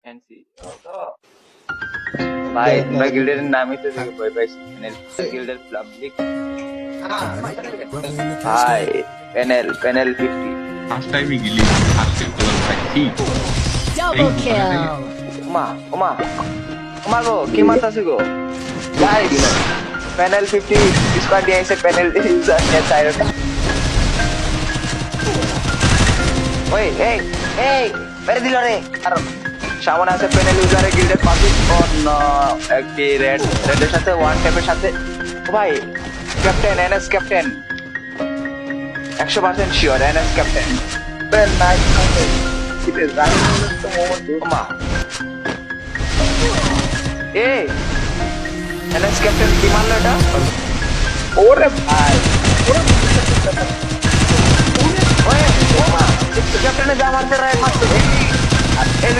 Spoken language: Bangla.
ফ্যান্সি ভাই তোমরা গিল্ডের নামই তো দেখে ভয় পাইছি গিল্ডের পাবলিক ভাই প্যানেল 50 ফার্স্ট টাইমই গেলি ফার্স্ট কলার পাইছি Double kill. ওমা গো কি মারতাছে গো যাই দিলা প্যানেল 50 স্কোয়াড দিয়ে এসে প্যানেল ইউজার নিয়ে চাইরটা ওই এই মেরে দিল রে আর সামনে আছে প্যানেল ইউজারের গিল্ডের পাবলিক অন একটি রেডের সাথে ওয়ান ট্যাপের সাথে ও ভাই captain NS captain 100% sure NS captain Ben nice এটা রানিং তো মোমেন্ট ওমা এই এনএস ক্যাপ্টেন কি মারলো এটা ওরে ভাই ওরে ওমা ক্যাপ্টেনে যা মারতে রায় মারতে এই